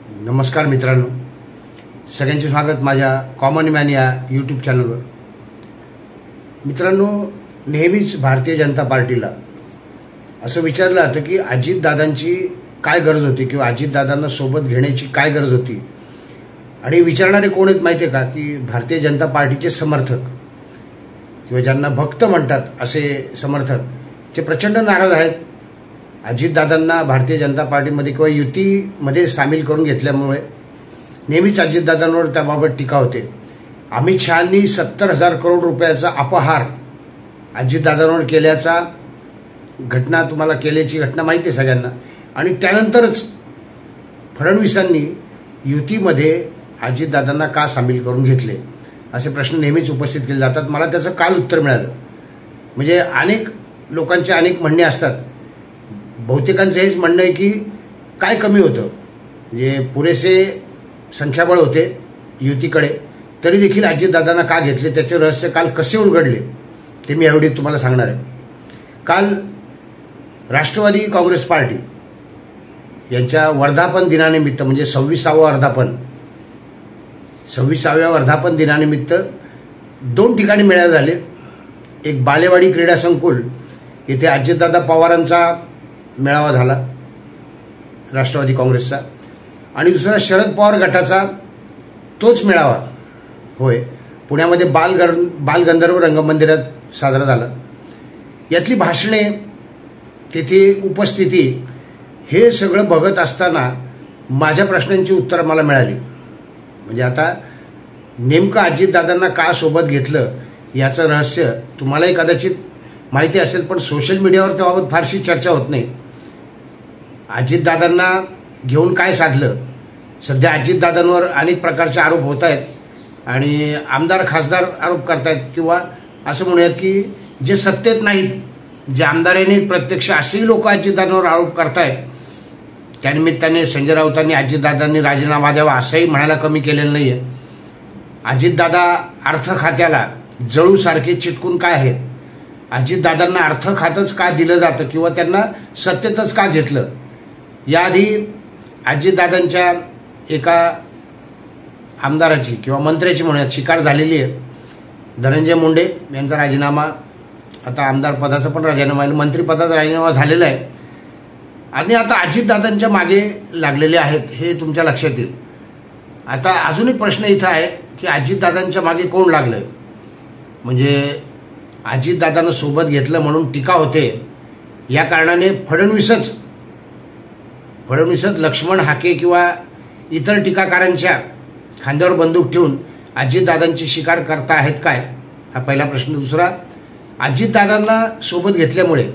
नमस्कार मित्रांनो, सगळ्यांचे स्वागत माझ्या कॉमन मॅन या यूट्यूब चॅनलवर। मित्रांनो, नेहमीच भारतीय जनता पार्टीला असं विचारलं जातं की अजितदादांची काय गरज होती किंवा अजितदादांना सोबत घेण्याची काय गरज होती। आणि विचारणारे कोण आहेत माहिती आहे का, की भारतीय जनता पार्टीचे समर्थक किंवा ज्यांना भक्त म्हणतात असे समर्थक जे प्रचंड नाराज आहेत अजितदादांना भारतीय जनता पार्टीमध्ये किंवा युतीमध्ये सामील करून घेतल्यामुळे। नेहमीच अजितदादांवर त्याबाबत टीका होते। अमित शहांनी 70,000 करोड रुपयाचा अपहार अजितदादांवर केल्याचा घटना तुम्हाला केल्याची घटना माहिती आहे सगळ्यांना। आणि त्यानंतरच फडणवीसांनी युतीमध्ये अजितदादांना का सामील करून घेतले असे प्रश्न नेहमीच उपस्थित केले जातात। मला त्याचं काल उत्तर मिळालं। म्हणजे अनेक लोकांचे अनेक म्हणणे असतात। बहुतेकांचं हेच म्हणणं आहे की काय कमी होतं, म्हणजे पुरेसे संख्याबळ होते युतीकडे तरी देखील अजितदादांना का घेतले, त्याचे रहस्य काल कसे उलगडले ते मी यावेळी तुम्हाला सांगणार आहे। काल राष्ट्रवादी काँग्रेस पार्टी यांच्या वर्धापन दिनानिमित्त म्हणजे 26व्या वर्धापन दिनानिमित्त दोन ठिकाणी मेळावे झाले। एक बालेवाडी क्रीडा संकुल येथे अजितदादा पवारांचा मेळावा झाला राष्ट्रवादी काँग्रेसचा, आणि दुसरा शरद पवार गटाचा तोच मेळावा होय पुण्यामध्ये बालगंधर्व रंगमंदिरात साजरा झाला। यातली भाषणे, तेथे उपस्थिती, हे सगळं बघत असताना माझ्या प्रश्नांची उत्तरं मला मिळाली। म्हणजे आता नेमकं अजितदादांना का सोबत घेतलं याचं रहस्य तुम्हालाही कदाचित माहिती असेल, पण सोशल मीडियावर त्याबाबत फारशी चर्चा होत नाही। अजितदादांना घेऊन काय साधलं, सध्या अजितदादांवर अनेक प्रकारचे आरोप होत आहेत आणि आमदार खासदार आरोप करतायत, किंवा असं म्हणूयात की जे सत्तेत नाहीत, जे आमदार नाहीत प्रत्यक्ष, असेही लोक अजितदादांवर आरोप करतायत। त्यानिमित्ताने संजय राऊतांनी अजितदादांनी राजीनामा द्यावा असंही म्हणायला कमी केलेलं नाहीये। अजितदादा अर्थ खात्याला जळूसारखे चिटकून काय आहेत, अजितदादांना अर्थ खातच का दिलं जातं किंवा त्यांना सत्तेतच का घेतलं। याआधी अजितदादांच्या एका आमदाराची किंवा मंत्र्याची म्हणूयात शिकार झालेली आहे। धनंजय मुंडे यांचा राजीनामा, आता आमदार पदाचा पण राजीनामा आहे, मंत्रिपदाचा राजीनामा झालेला आहे, आणि आता अजितदादांच्या मागे लागलेले आहेत हे तुमच्या लक्षात येईल। आता अजून एक प्रश्न इथं आहे की अजितदादांच्या मागे कोण लागलंय, म्हणजे अजितदादांना सोबत घेतलं म्हणून टीका होते, या कारणाने फडणवीसच लक्ष्मण हाके किंवा इतर टीकाकारांच्या खांद्यावर बंदूक ठेवून अजितदादांची शिकार करता आहेत काय, हा पहिला प्रश्न। दुसरा, अजितदादांना सोबत घेतल्यामुळे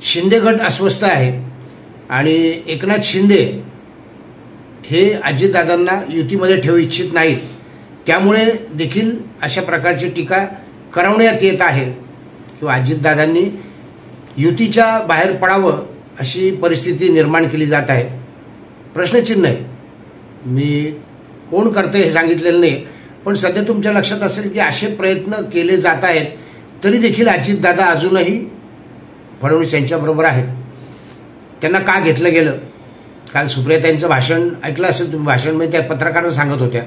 शिंदे गट अस्वस्थ आहे आणि एकनाथ शिंदे हे अजितदादांना युतीमध्ये ठेवू इच्छित नाहीत, त्यामुळे देखील अशा प्रकारची टीका करवण्यात येत आहे किंवा अजितदादांनी युतीच्या बाहेर पडावं अशी परिस्थिती निर्माण केली जात आहे। प्रश्नचिन्ह आहे। मी कोण करते हे सांगितलेलं नाही, पण सध्या तुमच्या लक्षात असेल की असे प्रयत्न केले जात आहेत तरी देखील अजितदादा अजूनही फडणवीस यांच्याबरोबर आहेत। त्यांना का घेतलं गेलं, काल सुप्रियाताईंचं भाषण ऐकलं असेल तुम्ही। भाषणमध्ये त्या पत्रकारांना सांगत होत्या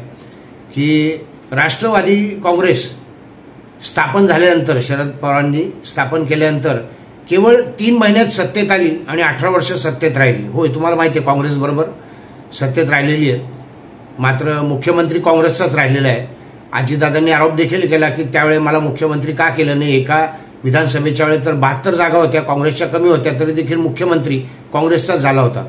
की राष्ट्रवादी काँग्रेस स्थापन झाल्यानंतर, शरद पवारांनी स्थापन केल्यानंतर केवळ 3 महिन्यात सत्तेत आली आणि 18 वर्ष सत्तेत राहिली। होय, तुम्हाला माहिती आहे काँग्रेस बरोबर सत्तेत राहिलेली आहे, मात्र मुख्यमंत्री काँग्रेसचाच राहिलेला आहे। अजितदादांनी आरोप देखील केला की त्यावेळी मला मुख्यमंत्री का केलं नाही। एका विधानसभेच्या वेळेस तर 72 जागा होत्या, काँग्रेसच्या कमी होत्या, तरी देखील मुख्यमंत्री काँग्रेसचाच झाला होता।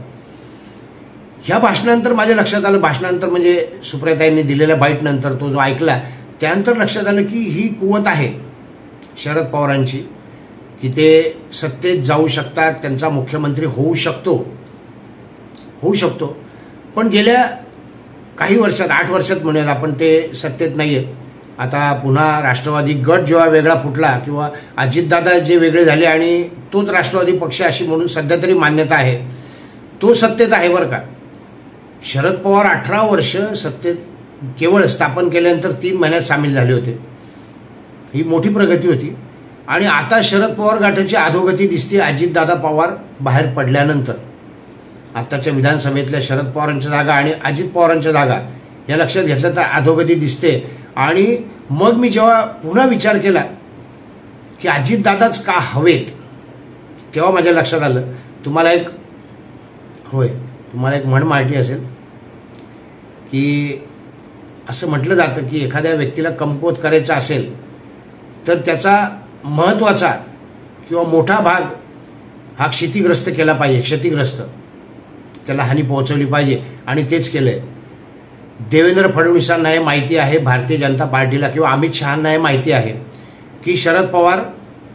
ह्या भाषणानंतर माझ्या लक्षात आलं, भाषणानंतर म्हणजे सुप्रियाताईंनी दिलेल्या बाईट नंतर तो जो ऐकला त्यानंतर लक्षात आलं की ही कुवत आहे शरद पवारांची की ते सत्तेत जाऊ शकतात, त्यांचा मुख्यमंत्री होऊ शकतो, पण गेल्या काही वर्षात, 8 वर्षात म्हणूयात आपण, ते सत्तेत नाहीये। आता पुन्हा राष्ट्रवादी गट जेव्हा वेगळा फुटला किंवा अजितदादा जे वेगळे झाले आणि तोच राष्ट्रवादी पक्ष अशी म्हणून सध्या तरी मान्यता आहे, तो सत्तेत आहे बरं का। शरद पवार 18 वर्ष सत्तेत केवळ स्थापन केल्यानंतर 3 महिन्यात सामील झाले होते, ही मोठी प्रगती होती। आणि आता शरद पवार गटाची अधोगती दिसते अजितदादा पवार बाहेर पडल्यानंतर। आत्ताच्या विधानसभेतल्या शरद पवारांच्या जागा आणि अजित पवारांच्या जागा या लक्षात घेतलं तर अधोगती दिसते. आणि मग मी जेव्हा पुन्हा विचार केला की अजितदादाच का हवेत, तेव्हा माझ्या लक्षात आलं तुम्हाला एक म्हण माहिती असेल की असं म्हटलं जातं की एखाद्या व्यक्तीला कमकुवत करायचं असेल तर त्याचा महत्वाचा किंवा मोठा भाग हा क्षतिग्रस्त केला पाहिजे, क्षतिग्रस्त त्याला हानी पोहोचवली पाहिजे. आणि तेच केलंय. देवेंद्र फडणवीसांना हे माहिती आहे, भारतीय जनता पार्टीला किंवा अमित शहांना हे माहिती आहे की शरद पवार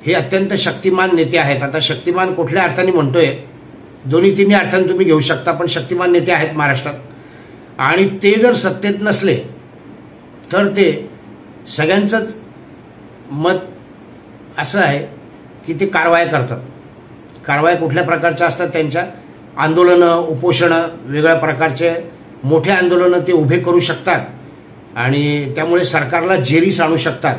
हे अत्यंत शक्तिमान नेते आहेत. आता शक्तिमान कुठल्या अर्थाने म्हणतोय, दोन्ही तिन्ही अर्थाने तुम्ही घेऊ शकता, पण शक्तिमान नेते आहेत महाराष्ट्रात. आणि ते जर सत्तेत नसले तर ते सगळ्यांचंच मत असं आहे की ते कारवाया करतात. कारवाया कुठल्या प्रकारच्या असतात, त्यांच्या आंदोलनं, उपोषणं, वेगळ्या प्रकारचे मोठे आंदोलनं ते उभे करू शकतात आणि त्यामुळे सरकारला जेरीस आणू शकतात.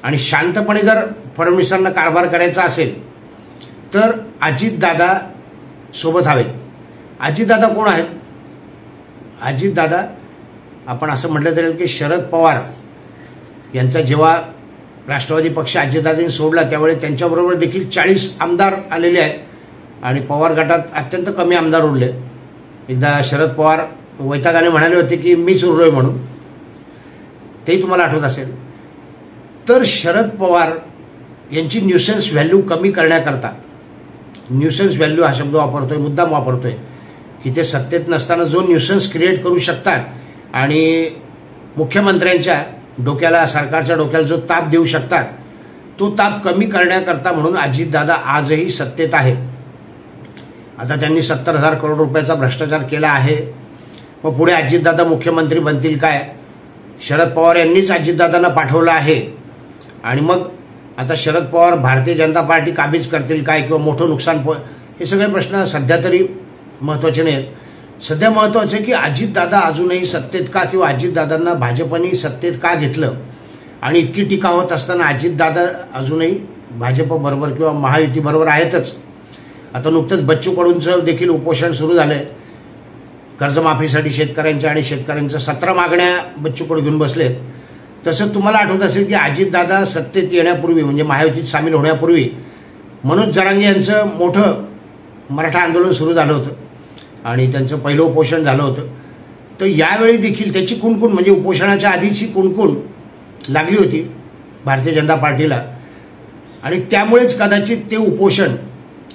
आणि शांतपणे जर फडणवीसांना कारभार करायचा असेल तर अजितदादा सोबत हवेत. अजितदादा कोण आहेत? अजितदादा आपण असं म्हटलं तरी की शरद पवार यांचा जेव्हा राष्ट्रवादी पक्ष अजितदादांनी सोडला त्यावेळी त्यांच्याबरोबर देखील 40 आमदार आलेले आहेत आणि पवार गटात अत्यंत कमी आमदार उरले. एकदा शरद पवार वैतागाने म्हणाले होते की मीच उरलोय म्हणून, तेही तुम्हाला आठवत असेल. तर शरद पवार यांची न्यूसेन्स व्हॅल्यू कमी करण्याकरता, न्यूसेन्स व्हॅल्यू हा शब्द वापरतोय, मुद्दाम वापरतोय की ते सत्तेत नसताना जो न्यूसेन्स क्रिएट करू शकतात आणि मुख्यमंत्र्यांच्या डोक्याला, सरकारच्या डोक्याला जो ताप देऊ शकतात, तो ताप कमी करण्याकरता म्हणून अजितदादा आजही सत्तेत आहेत. आता त्यांनी 70,000 करोड रुपयाचा भ्रष्टाचार केला आहे. मग पुढे अजितदादा मुख्यमंत्री बनतील काय? शरद पवार यांनीच अजितदादांना पाठवलं आहे. आणि मग आता शरद पवार भारतीय जनता पार्टी काबीज करतील काय किंवा मोठं नुकसान, हे सगळे प्रश्न सध्या तरी महत्वाचे नाहीत. सध्या महत्वाचं आहे की अजितदादा अजूनही सत्तेत का, किंवा अजितदादांना भाजपने सत्तेत का घेतलं. आणि इतकी टीका होत असताना अजितदादा अजूनही भाजप बरोबर किंवा महायुती बरोबर आहेतच. आता नुकतंच बच्चू कडूंचं देखील उपोषण सुरू झालंय कर्जमाफीसाठी शेतकऱ्यांच्या, आणि शेतकऱ्यांच्या 17 मागण्या बच्चू कडू घेऊन बसलेत. तसं तुम्हाला आठवत असेल की अजितदादा सत्तेत येण्यापूर्वी म्हणजे महायुतीत सामील होण्यापूर्वी मनोज जरांगे यांचं मोठं मराठा आंदोलन सुरू झालं होतं आणि त्यांचं पहिलं उपोषण झालं होतं. तर यावेळी देखील त्याची कुणकुण, म्हणजे उपोषणाच्या आधीची कुणकुण लागली होती भारतीय जनता पार्टीला. आणि त्यामुळेच कदाचित ते उपोषण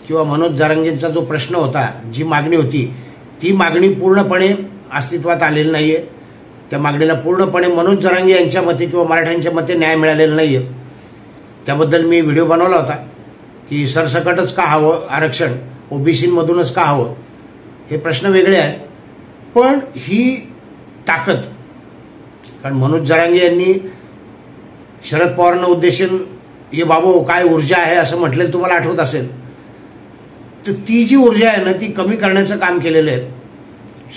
किंवा मनोज जरांगेंचा जो प्रश्न होता, जी मागणी होती, ती मागणी पूर्णपणे अस्तित्वात आलेली नाहीये. त्या मागणीला पूर्णपणे मनोज जरांगे यांच्या मते किंवा मराठ्यांच्या मते न्याय मिळालेला नाहीये. त्याबद्दल मी व्हिडिओ बनवला होता की सरसकटच का हवं आरक्षण, ओबीसीमधूनच का हवं, हे प्रश्न वेगळे आहेत. पण ही ताकद, कारण मनोज जरांगे यांनी शरद पवारांना उद्देशून ये बाबू काय ऊर्जा आहे असं म्हटलेलं तुम्हाला आठवत असेल. तर ती जी ऊर्जा आहे ना, ती कमी करण्याचं काम केलेलं आहे.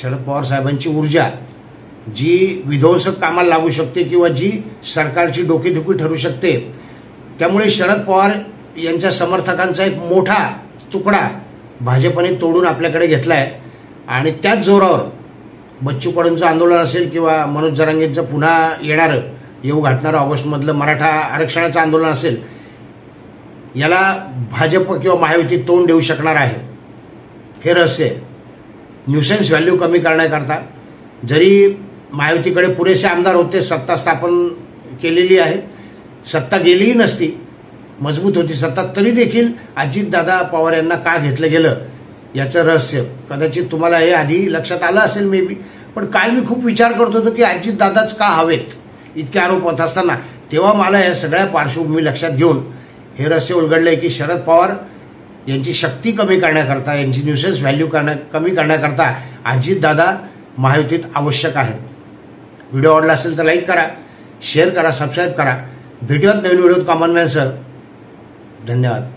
शरद पवार साहेबांची ऊर्जा जी विध्वंसक कामाला लागू शकते किंवा जी सरकारची डोकेदुखी ठरू शकते. त्यामुळे शरद पवार यांच्या समर्थकांचा एक मोठा तुकडा भाजपने तोडून आपल्याकडे घेतलाय. आणि त्याच जोरावर बच्चू कडूंचं आंदोलन असेल किंवा मनोज जरांगेंचं पुन्हा येणारं येऊ घाटणारं ऑगस्टमधलं मराठा आरक्षणाचं आंदोलन असेल, याला भाजप किंवा महायुती तोंड देऊ शकणार आहे. हे रहस्य आहे. न्यूसेन्स व्हॅल्यू कमी करण्याकरता जरी महायुतीकडे पुरेसे आमदार होते, सत्ता स्थापन केलेली आहे, सत्ता गेलीही नसती, मजबूत होती सत्ता, तरी देखील अजितदादा पवार यांना का घेतलं गेलं याचं रहस्य कदाचित तुम्हाला हे आधी लक्षात आलं असेल मे बी. पण काल मी खूप विचार करत होतो की अजितदादाच का हवेत इतके आरोप होत असताना. तेव्हा मला या सगळ्या पार्श्वभूमी लक्षात घेऊन हे रहस्य उलगडलंय की शरद पवार यांची शक्ती कमी करण्याकरता, यांची न्यूसेन्स व्हॅल्यू कमी करण्याकरता अजितदादा महायुतीत आवश्यक आहे. व्हिडिओ आवडला असेल तर लाईक करा, शेअर करा, सबस्क्राईब करा. भेटूयात नवीन व्हिडिओत कॉमन मॅनसह. धन्यवाद.